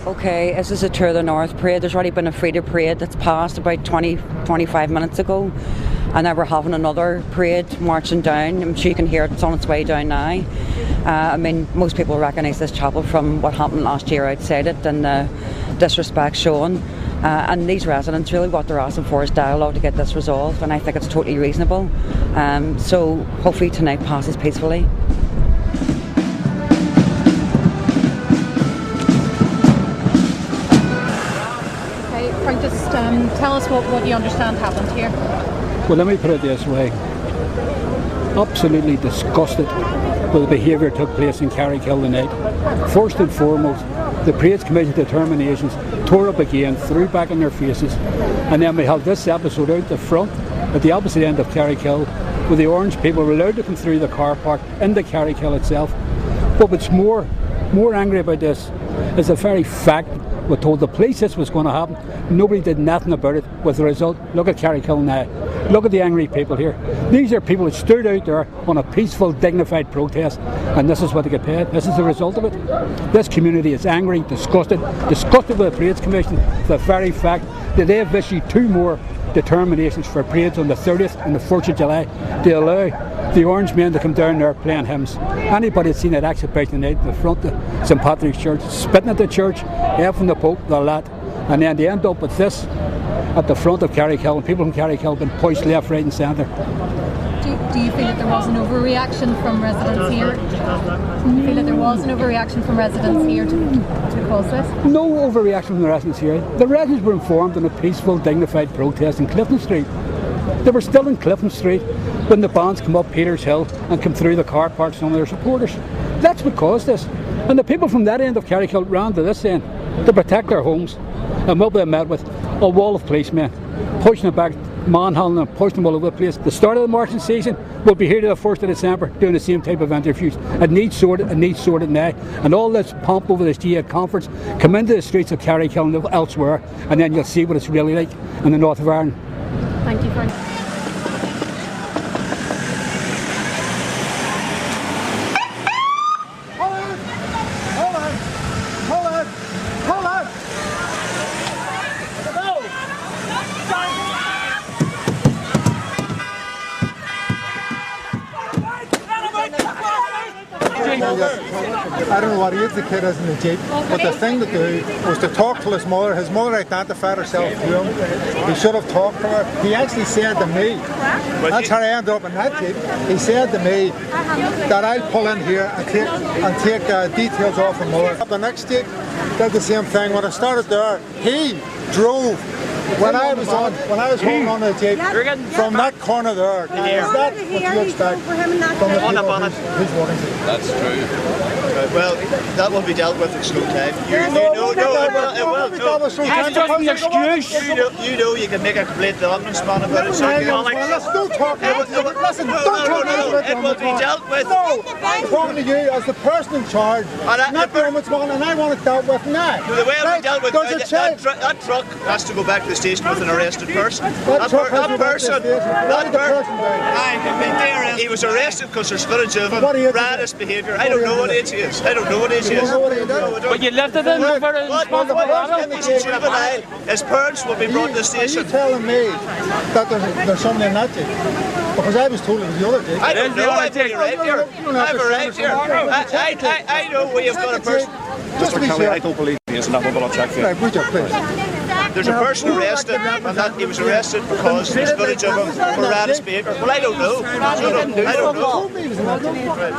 Okay, this is a Tour of the North parade. There's already been a Freedom parade that's passed about 25 minutes ago, and now we're having another parade marching down. I'm sure you can hear it's on its way down now. I mean, most people recognise this chapel from what happened last year outside it and the disrespect shown. And these residents, really what they're asking for is dialogue to get this resolved, and I think it's totally reasonable. So hopefully tonight passes peacefully. Just tell us what you understand happened here. Well, let me put it this way. Absolutely disgusted with the behaviour that took place in Carrickhill tonight. First and foremost, the Parades Commission determinations tore up again, threw back in their faces, and then we held this episode out the front at the opposite end of Carrickhill, where the orange people were allowed to come through the car park into Carrickhill itself. But what's more angry about this is the very fact we told the police this was going to happen. Nobody did nothing about it. With the result, look at Carrickhill now. Look at the angry people here. These are people that stood out there on a peaceful, dignified protest, and this is what they get paid. This is the result of it. This community is angry, disgusted with the Parades Commission, the very fact that they have issued 2 more determinations for parades on the 30th and the 4th of July to allow the orange men to come down there playing hymns. Anybody that's seen that exhibition tonight in the front of St Patrick's Church, spitting at the church, effing the Pope, the lot, and then they end up with this at the front of Carrickhill, and people from Carrickhill have been pushed left, right and centre. Do you feel that there was an overreaction from residents here? Do you feel that there was an overreaction from residents here to cause this? No overreaction from the residents here. The residents were informed on a peaceful, dignified protest in Clifton Street. They were still in Clifton Street when the bands come up Peters Hill and come through the car park, some of their supporters. That's what caused this. And the people from that end of Carrickhill ran to this end to protect their homes. And what they met with a wall of policemen pushing it back, manhandling them, pushing them all over the place. The start of the marching season will be here to the 1st of December doing the same type of interviews. It needs sorted now. And all this pomp over this G8 conference, come into the streets of Carrickhill and elsewhere, and then you'll see what it's really like in the north of Ireland. Thank you, Frank. I don't know what age the kid is in the Jeep, but the thing to do was to talk to his mother. His mother identified herself to him. He should have talked to her. He actually said to me, that's how I ended up in that Jeep. He said to me that I'll pull in here and take details off her mother. The next Jeep did the same thing. When I started there, he drove. When I was holding on to the Jeep, from that corner there, is that what you expect from the people who's walking to? That's true. Well, that will be dealt with in slow time. It will. That's just an excuse. You know you can make a complete the ombudsman about it. So don't talk about it. Listen, don't talk about it. It will be dealt with. No, I'm talking to you as the person in charge, not the ombudsman, and I want it dealt with now. The way it'll be dealt with, that truck has to go back to the station with an arrested person. That person, he was arrested because there's footage of him, raddest behaviour. I don't know what age he is. But you lifted him for He's a juvenile. His parents will be brought to the station. Are you telling me that there's somebody in that Jeep? Because I was told it was the other Jeep. I don't know. I've arrived here. I know we have got a person. Just to be sure. I don't believe he is, and that will check for you. Right, would you please? There's a person arrested, and that he was arrested because there's footage of him for raddest behaviour. Well, I don't know. I don't know.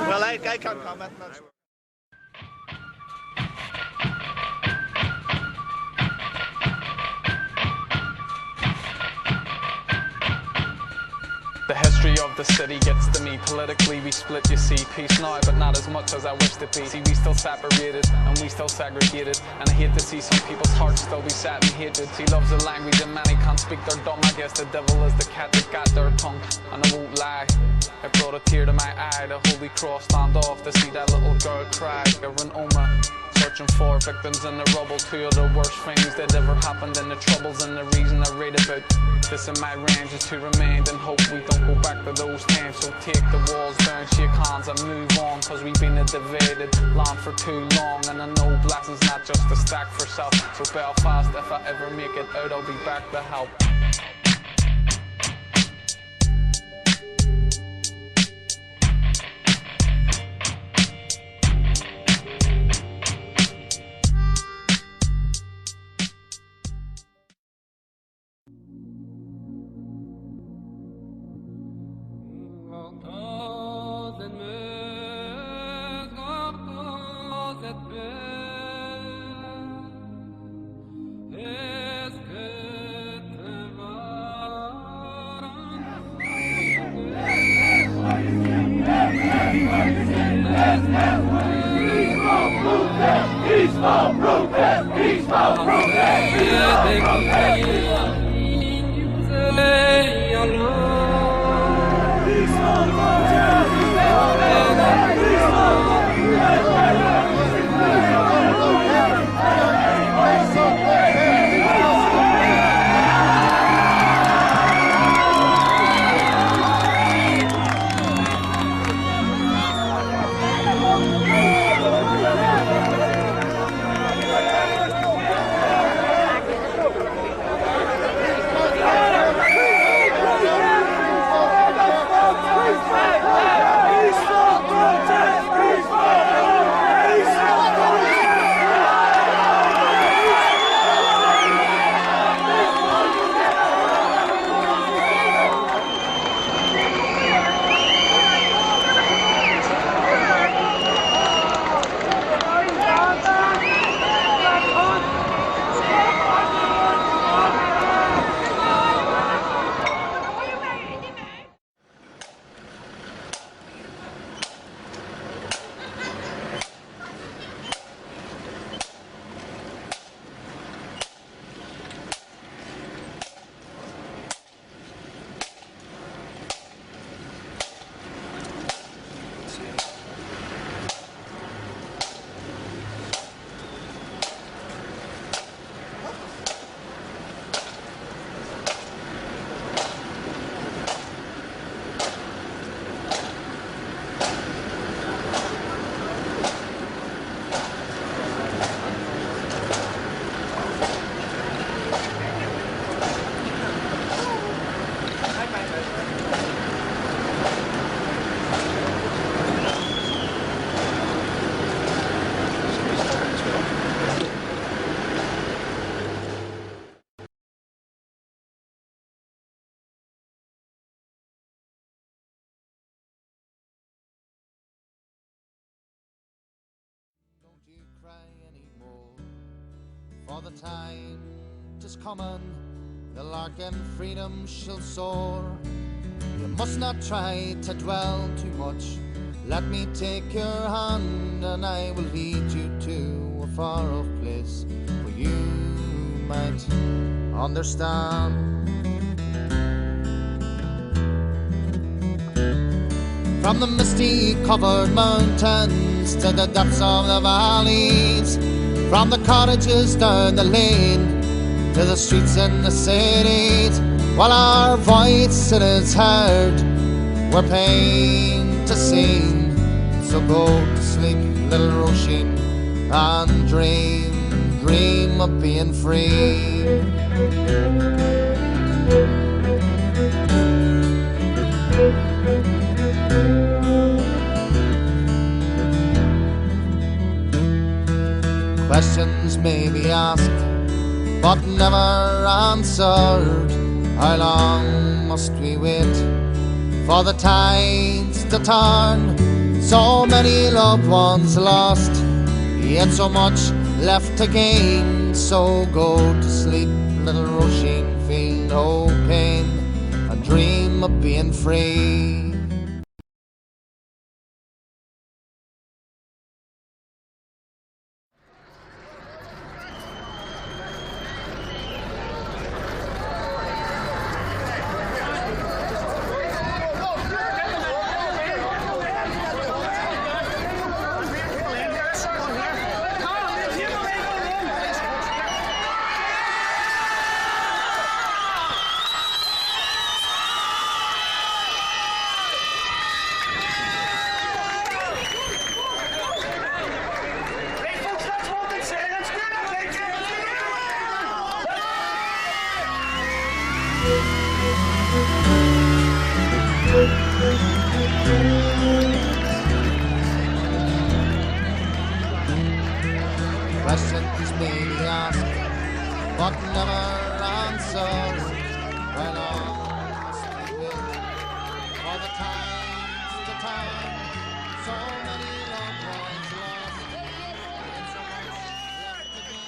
Well, I can't comment on that. The history of the city gets to me. Politically we split, you see. Peace now, but not as much as I wish to be. See, we still separated and we still segregated, and I hate to see some people's hearts still be set in hatred. See, love's a language and many can't speak their dumb. I guess the devil is the cat that got their tongue, and I won't lie, it brought a tear to my eye. The Holy Cross stand off to see that little girl cry. Or an Oma searching for victims in the rubble. Two of the worst things that ever happened, and the troubles and the reason I read about this in my range is to remain and hope we don't go back to those times. So take the walls down, shake hands and move on, cause we've been a divided land for too long. And I know blessings not just a stack for self. So Belfast, if I ever make it out, I'll be back to help. For the time is coming, the lark and freedom shall soar. You must not try to dwell too much. Let me take your hand and I will lead you to a far-off place where you might understand. From the misty-covered mountains to the depths of the valleys, from the cottages down the lane to the streets in the cities, while our voice is heard, we're pain to sing. So go to sleep, little Roisin, and dream of being free. Questions may be asked, but never answered. How long must we wait for the tides to turn? So many loved ones lost, yet so much left to gain. So go to sleep, little Roisin, feel no pain, and dream of being free. questions may be asked, but never answered. How long must we wait for the times to turn? So many loved ones lost, and so much left to be.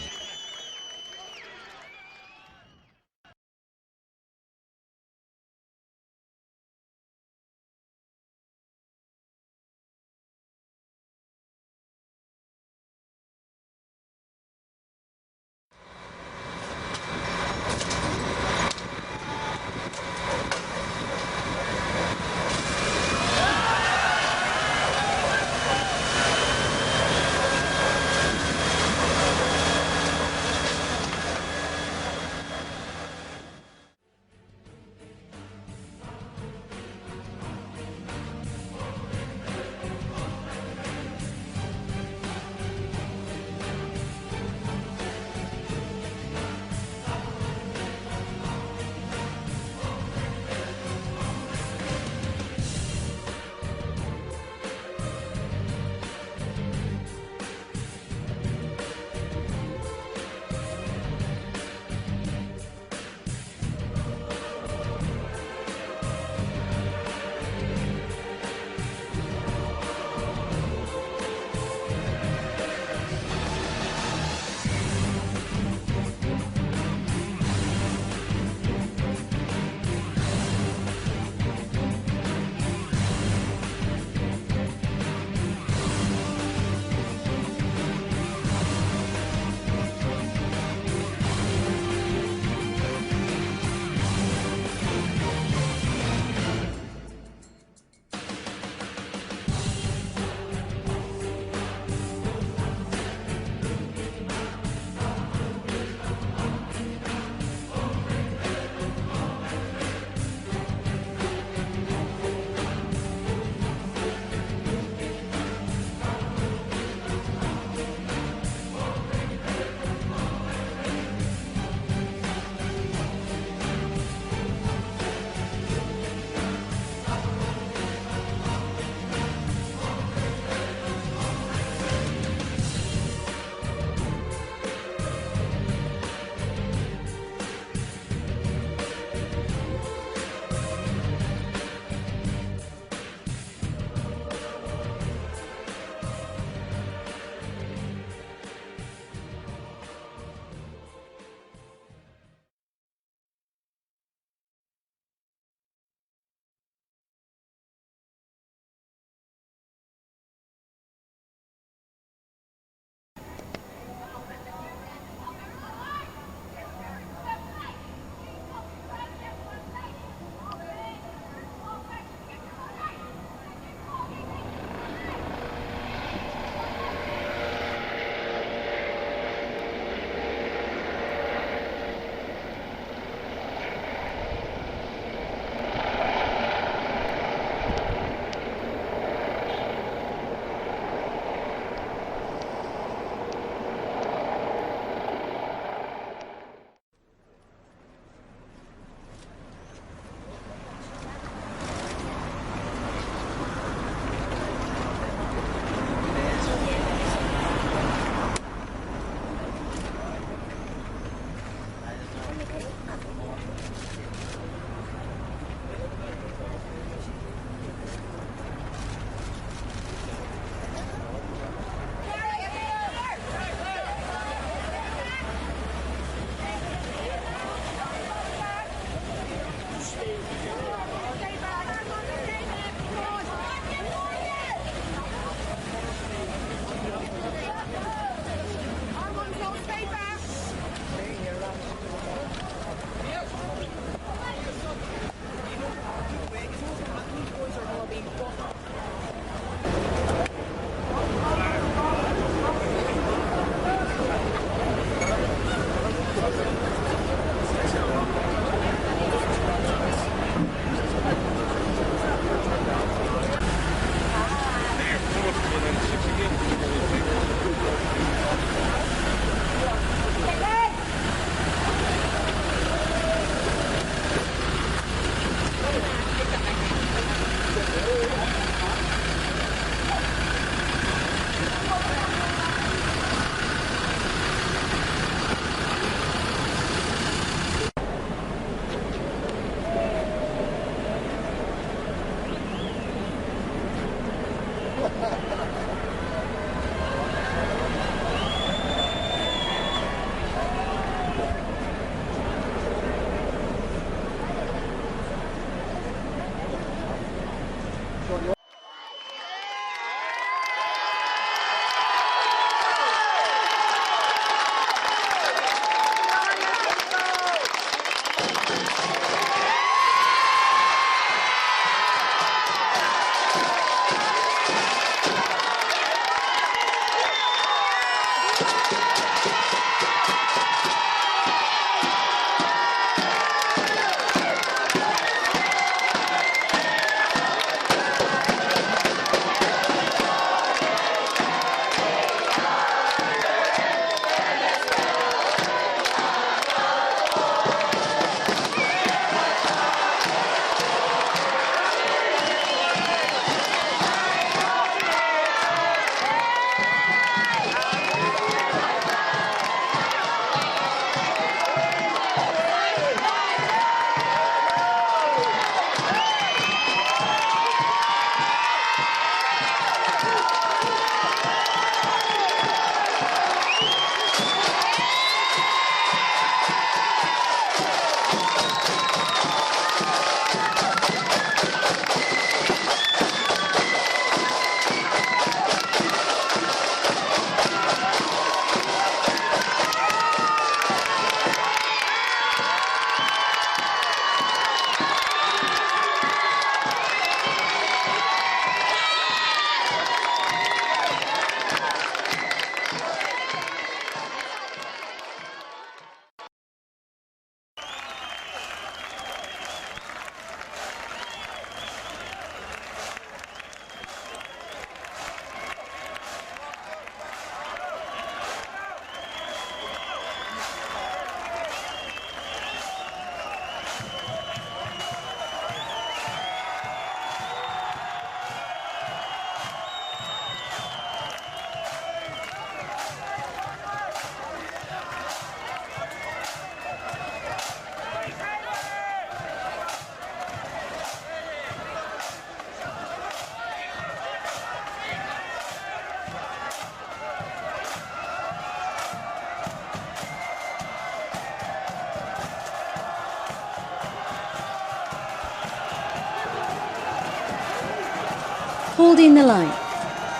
holding the line.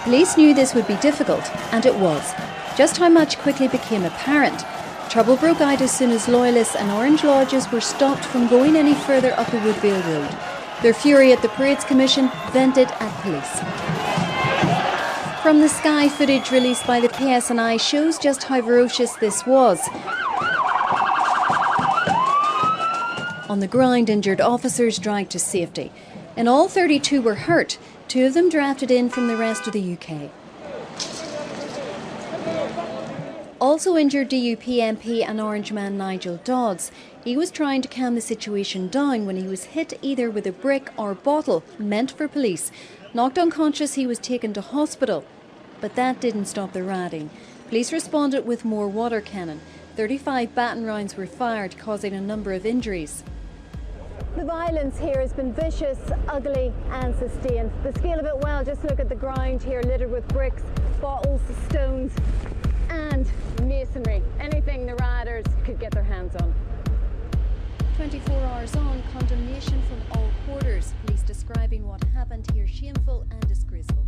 Police knew this would be difficult, and it was. Just how much quickly became apparent. Trouble broke out as soon as Loyalists and Orange Lodges were stopped from going any further up the Woodvale Road. Their fury at the Parades Commission vented at police. From the Sky, footage released by the PSNI shows just how ferocious this was. On the ground, injured officers dragged to safety. In all, 32 were hurt, 2 of them drafted in from the rest of the UK. Also injured DUP MP and Orange man Nigel Dodds. He was trying to calm the situation down when he was hit either with a brick or bottle meant for police. Knocked unconscious, he was taken to hospital. But that didn't stop the rioting. Police responded with more water cannon. 35 baton rounds were fired, causing a number of injuries. The violence here has been vicious, ugly and sustained. The scale of it, well, just look at the ground here, littered with bricks, bottles, stones and masonry. Anything the rioters could get their hands on. 24 hours on, condemnation from all quarters. Police describing what happened here shameful and disgraceful.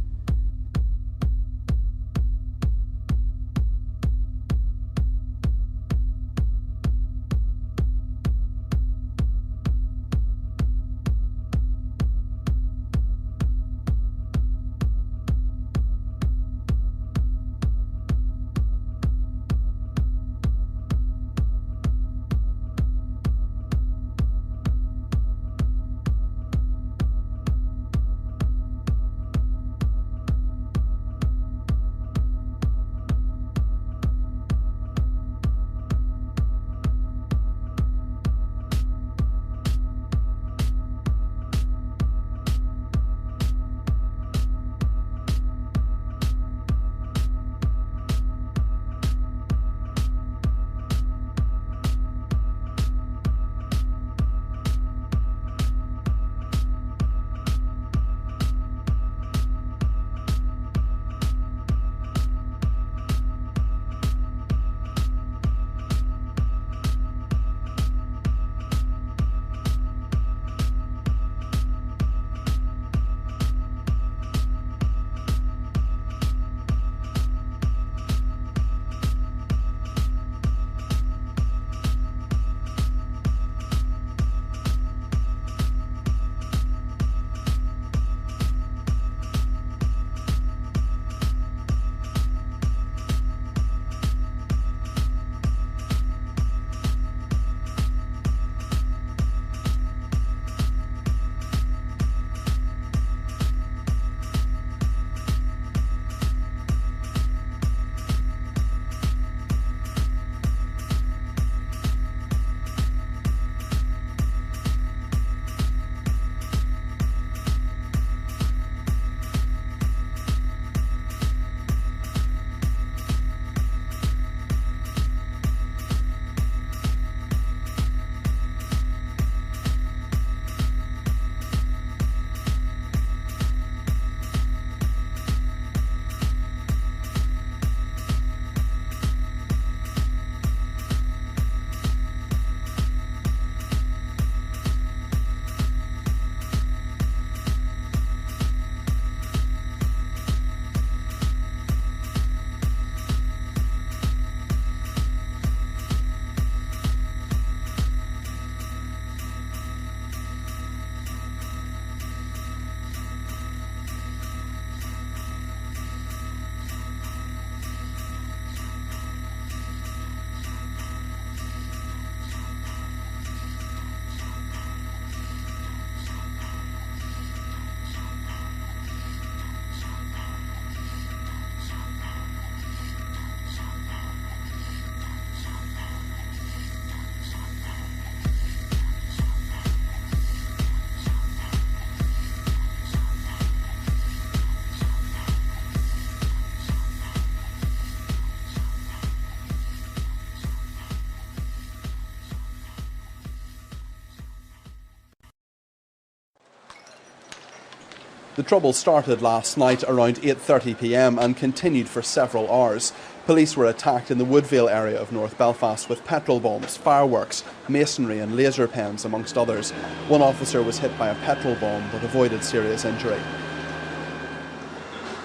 The trouble started last night around 8:30 p.m. and continued for several hours. Police were attacked in the Woodvale area of North Belfast with petrol bombs, fireworks, masonry and laser pens amongst others. One officer was hit by a petrol bomb but avoided serious injury.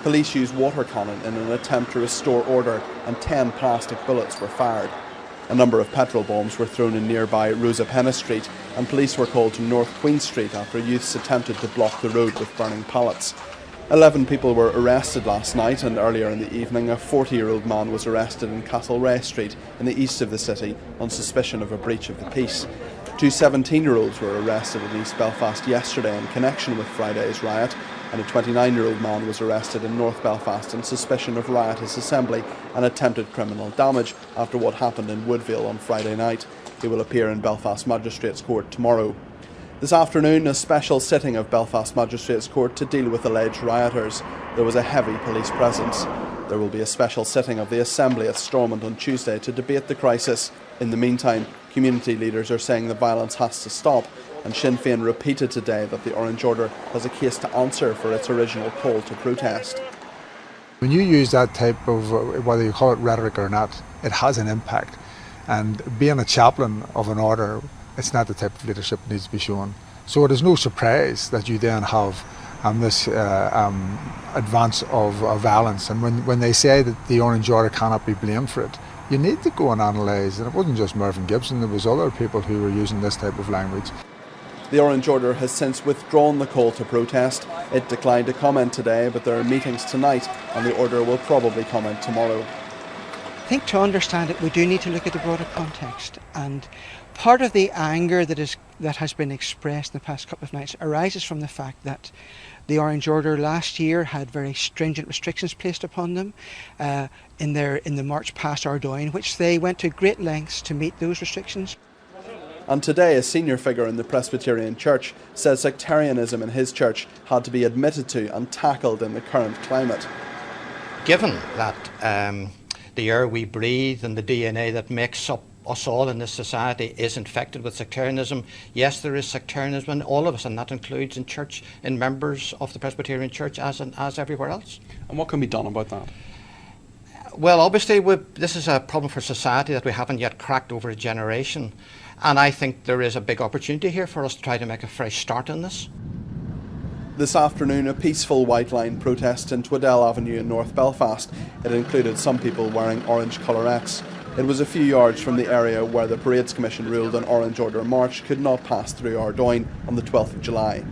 Police used water cannon in an attempt to restore order, and 10 plastic bullets were fired. A number of petrol bombs were thrown in nearby Rosa Penna Street, and police were called to North Queen Street after youths attempted to block the road with burning pallets. 11 people were arrested last night, and earlier in the evening a 40-year-old man was arrested in Castlereagh Street in the east of the city on suspicion of a breach of the peace. 2 17-year-olds were arrested in East Belfast yesterday in connection with Friday's riot, and a 29-year-old man was arrested in North Belfast on suspicion of riotous assembly and attempted criminal damage after what happened in Woodville on Friday night. He will appear in Belfast Magistrates Court tomorrow. This afternoon, a special sitting of Belfast Magistrates Court to deal with alleged rioters. There was a heavy police presence. There will be a special sitting of the Assembly at Stormont on Tuesday to debate the crisis. In the meantime, community leaders are saying the violence has to stop, and Sinn Féin repeated today that the Orange Order has a case to answer for its original call to protest. When you use that type of, whether you call it rhetoric or not, it has an impact. And being a chaplain of an order, it's not the type of leadership that needs to be shown. So it is no surprise that you then have this advance of violence. And when they say that the Orange Order cannot be blamed for it, you need to go and analyse. And it wasn't just Mervyn Gibson, there was other people who were using this type of language. The Orange Order has since withdrawn the call to protest. It declined to comment today, but there are meetings tonight and the Order will probably comment tomorrow. I think to understand it, we do need to look at the broader context, and part of the anger that has been expressed in the past couple of nights arises from the fact that the Orange Order last year had very stringent restrictions placed upon them in the march past Ardoyne, which they went to great lengths to meet those restrictions. And today a senior figure in the Presbyterian Church says sectarianism in his church had to be admitted to and tackled in the current climate. Given that the air we breathe and the DNA that makes up us all in this society is infected with sectarianism, yes, there is sectarianism in all of us, and that includes in church, in members of the Presbyterian Church as everywhere else. And what can be done about that? Well, obviously this is a problem for society that we haven't yet cracked over a generation. And I think there is a big opportunity here for us to try to make a fresh start in this. This afternoon, a peaceful white line protest in Twaddell Avenue in North Belfast. It included some people wearing orange collarettes. It was a few yards from the area where the Parades Commission ruled an Orange Order march could not pass through Ardoyne on the 12th of July.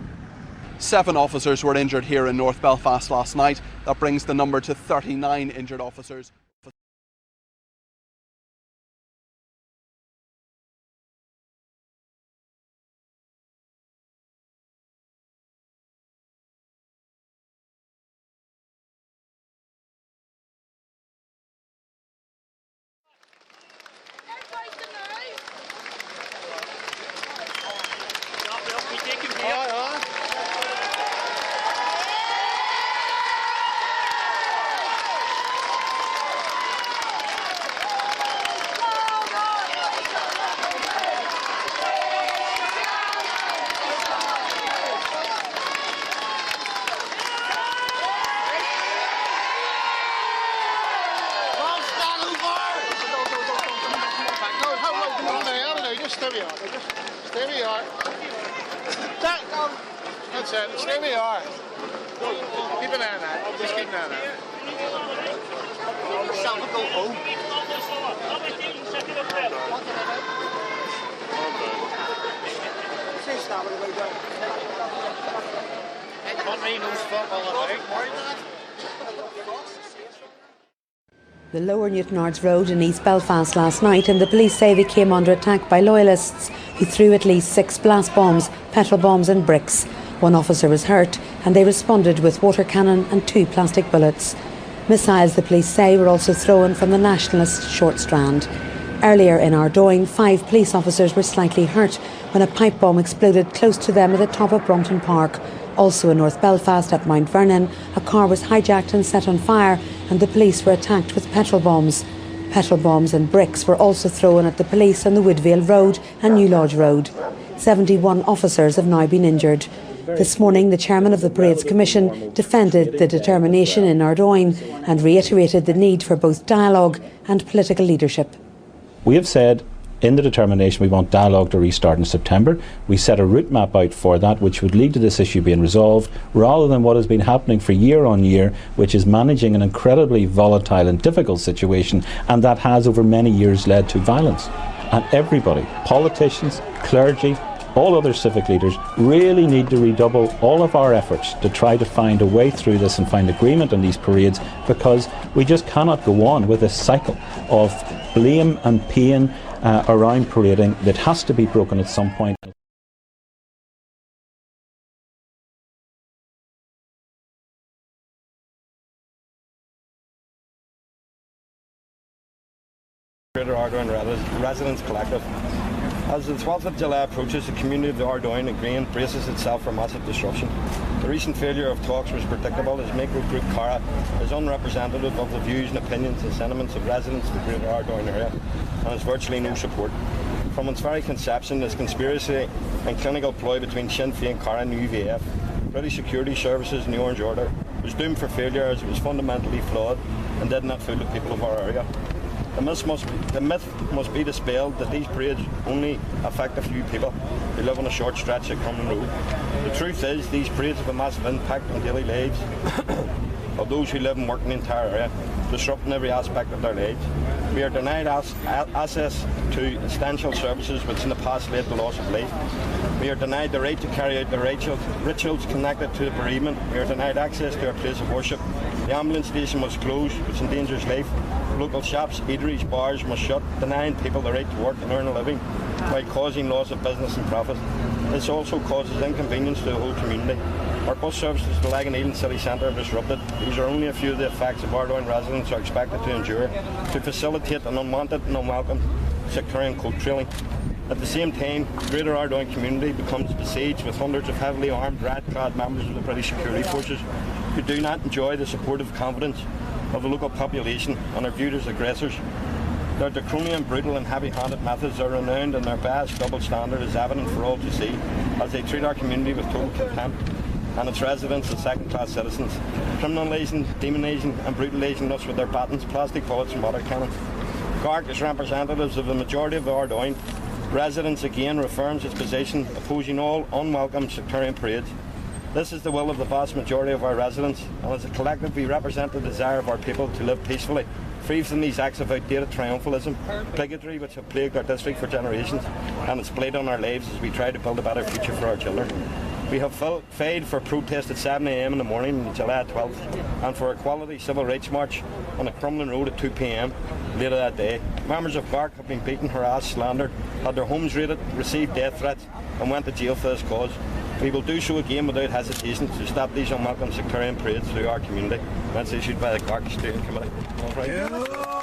7 officers were injured here in North Belfast last night. That brings the number to 39 injured officers. Stay where you are. Stay where you are. That's it. Stay where you are. Keep an eye on that. Just keep an eye on that. Shall we go home? Country knows fuck all about. The Lower Newtonards Road in East Belfast last night, and the police say they came under attack by loyalists who threw at least 6 blast bombs, petrol bombs and bricks. 1 officer was hurt and they responded with water cannon and 2 plastic bullets. Missiles, the police say, were also thrown from the nationalist Short Strand. Earlier in Ardoyne, 5 police officers were slightly hurt when a pipe bomb exploded close to them at the top of Brompton Park. Also in North Belfast at Mount Vernon, a car was hijacked and set on fire and the police were attacked with petrol bombs. Petrol bombs and bricks were also thrown at the police on the Woodville Road and New Lodge Road. 71 officers have now been injured. This morning, the chairman of the Parades Commission defended the determination in Ardoyne and reiterated the need for both dialogue and political leadership. We have said In the determination, we want dialogue to restart in September. We set a route map out for that, which would lead to this issue being resolved, rather than what has been happening for year on year, which is managing an incredibly volatile and difficult situation, and that has over many years led to violence. And everybody, politicians, clergy, all other civic leaders, really need to redouble all of our efforts to try to find a way through this and find agreement on these parades, because we just cannot go on with this cycle of blame and pain around parading that has to be broken at some point. Greater Ardoyne Residents Collective. As the 12th of July approaches, the community of the Ardoyne again braces itself for massive disruption. The recent failure of talks was predictable, as micro group CARA is unrepresentative of the views and opinions and sentiments of residents of the Greater Ardoyne area, and has virtually no support. From its very conception, this conspiracy and clinical ploy between Sinn Féin, CARA and the UVF, British Security Services and the Orange Order, was doomed for failure, as it was fundamentally flawed and did not fool the people of our area. The myth must be dispelled that these parades only affect a few people who live on a short stretch of Crumlin Road. The truth is, these parades have a massive impact on daily lives of those who live and work in the entire area, disrupting every aspect of their lives. We are denied access to essential services, which in the past led to loss of life. We are denied the right to carry out the rituals connected to the bereavement. We are denied access to our place of worship. The ambulance station must close, which endangers life. Local shops, eateries, bars must shut, denying people the right to work and earn a living, while causing loss of business and profit. This also causes inconvenience to the whole community. Our bus services to Lagan City Centre are disrupted. These are only a few of the effects of Ardoyne residents are expected to endure to facilitate an unwanted and unwelcome sectarian coat trailing. At the same time, the Greater Ardoyne community becomes besieged with hundreds of heavily armed, rat-clad members of the British Security Forces who do not enjoy the supportive confidence of the local population and are viewed as aggressors. Their draconian, brutal and heavy-handed methods are renowned, and their vast double standard is evident for all to see, as they treat our community with total contempt and its residents as second-class citizens, criminalising, demonising and brutalising us with their batons, plastic bullets and water cannons. GARC, as representatives of the majority of the Ardoyne residents, again reaffirms its position, opposing all unwelcome sectarian parades. This is the will of the vast majority of our residents, and as a collective we represent the desire of our people to live peacefully, free from these acts of outdated triumphalism, bigotry which have plagued our district for generations, and it's played on our lives as we try to build a better future for our children. We have filed for protest at 7 a.m. in the morning on July 12th, and for a quality civil rights march on a Crumlin Road at 2 p.m. later that day. Members of GARC have been beaten, harassed, slandered, had their homes raided, received death threats and went to jail for this cause. We will do so again without hesitation to stop these unwelcome sectarian parades through our community. That's issued by the GARC Steering Committee. All right.